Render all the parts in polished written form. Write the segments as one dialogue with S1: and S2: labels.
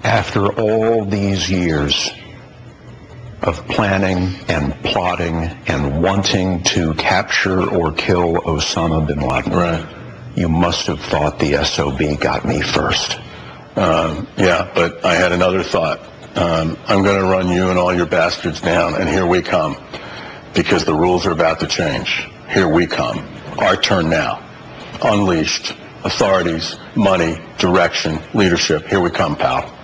S1: After all these years of planning and plotting and wanting to capture or kill Osama bin Laden,
S2: right,
S1: you must have thought the SOB got me first.
S2: Yeah, but I had another thought. I'm going to run you and all your bastards down, and here we come. Because the rules are about to change. Here we come. Our turn now. Unleashed. Authorities, money, direction, leadership. Here we come, pal.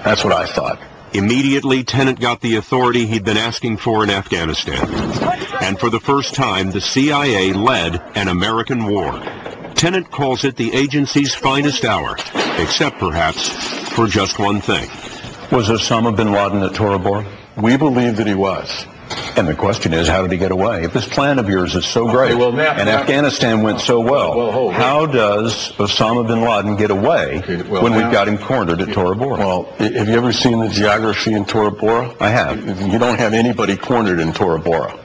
S2: That's what I thought.
S3: Immediately, Tennant got the authority he'd been asking for in Afghanistan. And for the first time, the CIA led an American war. Tennant calls it the agency's finest hour, except perhaps for just one thing.
S1: Was Osama bin Laden at Tora Bora?
S2: We believe that he was.
S1: And the question is, how did he get away? If this plan of yours is so great, and Afghanistan went so well, how does Osama bin Laden get away when we've got him cornered at Tora Bora?
S2: Well, have you ever seen the geography in Tora Bora?
S1: I have.
S2: You don't have anybody cornered in Tora Bora.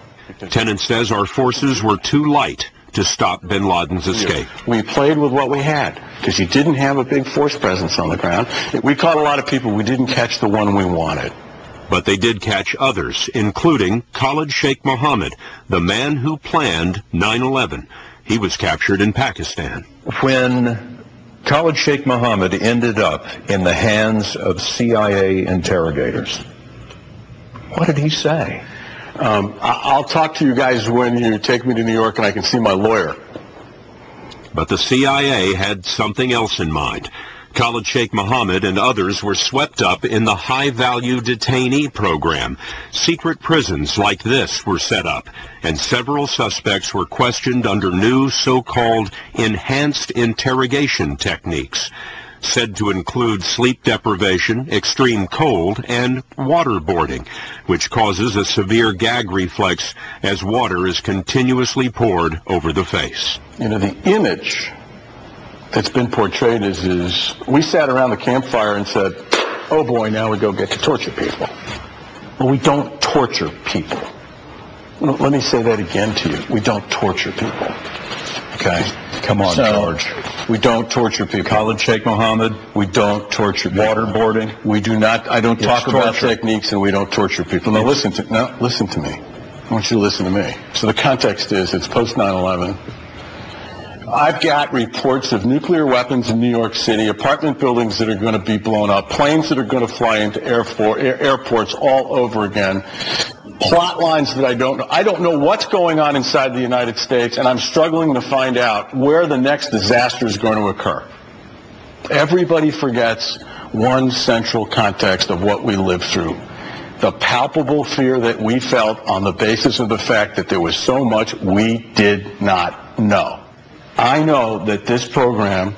S3: Tennant says our forces were too light to stop bin Laden's escape.
S2: We played with what we had, because you didn't have a big force presence on the ground. We caught a lot of people. We didn't catch the one we wanted.
S3: But they did catch others, including Khalid Sheikh Mohammed, the man who planned 9/11. He was captured in Pakistan.
S1: When Khalid Sheikh Mohammed ended up in the hands of CIA interrogators, what did he say?
S2: I'll talk to you guys when you take me to New York and I can see my lawyer.
S3: But the CIA had something else in mind. Khalid Sheikh Mohammed and others were swept up in the high-value detainee program. Secret prisons like this were set up, and several suspects were questioned under new so-called enhanced interrogation techniques, said to include sleep deprivation, extreme cold, and waterboarding, which causes a severe gag reflex as water is continuously poured over the face.
S2: You know, the image that's been portrayed is we sat around the campfire and said, oh boy, now we go get to torture people. Well, we don't torture people. Let me say that again to you. We don't torture people. Okay?
S1: Come on, George.
S2: We don't torture people.
S1: Khalid Sheikh Mohammed,
S2: we don't torture people.
S1: Waterboarding,
S2: we do not. I don't talk about techniques, and we don't torture people. Now listen to me. I want you to listen to me. So the context is it's post 9/11. I've got reports of nuclear weapons in New York City, apartment buildings that are going to be blown up, planes that are going to fly into airports all over again, plot lines that I don't know. I don't know what's going on inside the United States, and I'm struggling to find out where the next disaster is going to occur. Everybody forgets one central context of what we lived through. The palpable fear that we felt on the basis of the fact that there was so much we did not know. I know that this program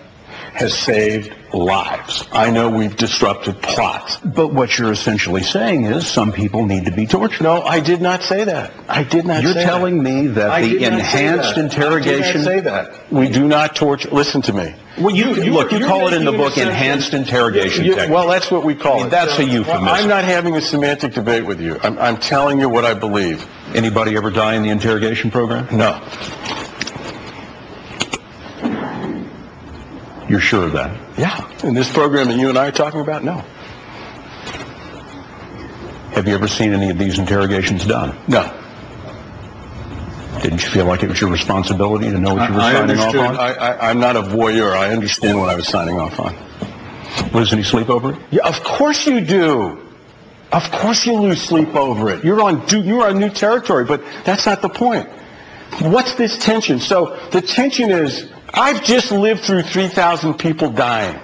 S2: has saved lives. I know we've disrupted plots.
S1: But what you're essentially saying is some people need to be tortured.
S2: No, I did not say that. I did not say that.
S1: You're telling me that the enhanced interrogation...
S2: I did not say that. We do not torture... Listen to me.
S1: Well, you call it in the book enhanced interrogation technique.
S2: Well, that's what we call it.
S1: That's a euphemism.
S2: I'm not having a semantic debate with you. I'm telling you what I believe.
S1: Anybody ever die in the interrogation program?
S2: No.
S1: You're sure of that?
S2: Yeah. In this program that you and I are talking about, no.
S1: Have you ever seen any of these interrogations done?
S2: No.
S1: Didn't you feel like it was your responsibility to know what you were signing off on?
S2: I'm not a voyeur. I understand what I was signing off on.
S1: Lose any sleep over it?
S2: Yeah, of course you do. Of course you lose sleep over it. You're on new territory, but that's not the point. What's this tension? So the tension is, I've just lived through 3,000 people dying.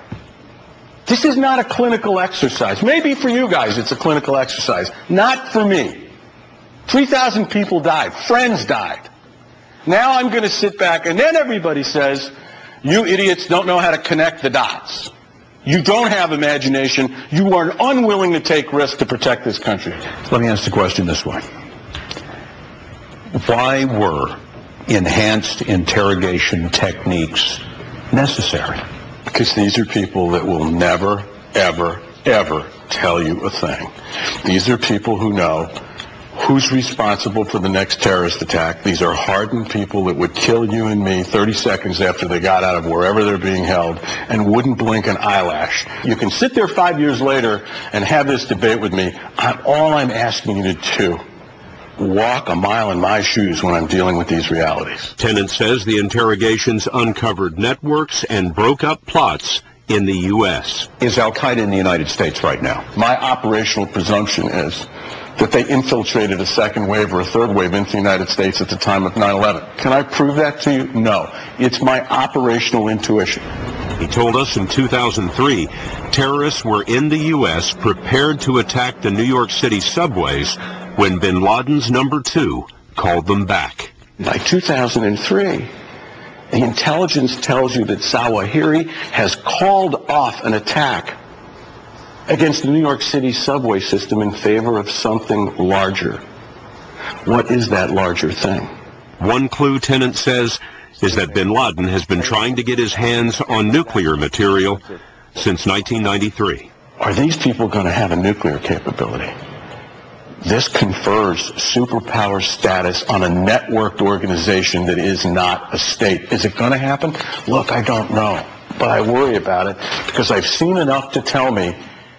S2: This is not a clinical exercise. Maybe for you guys it's a clinical exercise. Not for me. 3,000 people died. Friends died. Now I'm going to sit back, and then everybody says, you idiots don't know how to connect the dots. You don't have imagination. You are unwilling to take risks to protect this country.
S1: Let me ask the question this way. Why were enhanced interrogation techniques necessary?
S2: Because these are people that will never, ever, ever tell you a thing. These are people who know who's responsible for the next terrorist attack. These are hardened people that would kill you and me 30 seconds after they got out of wherever they're being held and wouldn't blink an eyelash. You can sit there 5 years later and have this debate with me. All I'm asking you to do, walk a mile in my shoes when I'm dealing with these realities.
S3: Tennant says the interrogations uncovered networks and broke up plots in the U.S.
S1: Is al-Qaeda in the United States right now?
S2: My operational presumption is that they infiltrated a second wave or a third wave into the United States at the time of 9/11. Can I prove that to you? No. It's my operational intuition.
S3: He told us in 2003, terrorists were in the U.S. prepared to attack the New York City subways when bin Laden's number 2 called them back.
S2: By 2003, the intelligence tells you that Zawahiri has called off an attack against the New York City subway system in favor of something larger. What is that larger thing?
S3: One clue, Tennant says, is that bin Laden has been trying to get his hands on nuclear material since 1993.
S2: Are these people going to have a nuclear capability? This confers superpower status on a networked organization that is not a state. Is it going to happen? Look, I don't know, but I worry about it because I've seen enough to tell me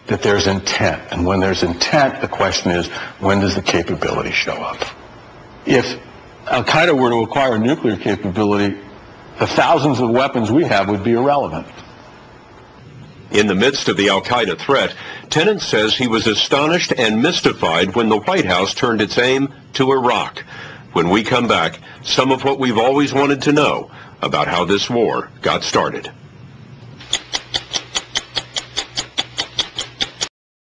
S2: that there's intent. And when there's intent, the question is, when does the capability show up? If al-Qaeda were to acquire a nuclear capability, the thousands of weapons we have would be irrelevant.
S3: In the midst of the al-Qaeda threat, Tennant says he was astonished and mystified when the White House turned its aim to Iraq. When we come back, some of what we've always wanted to know about how this war got started.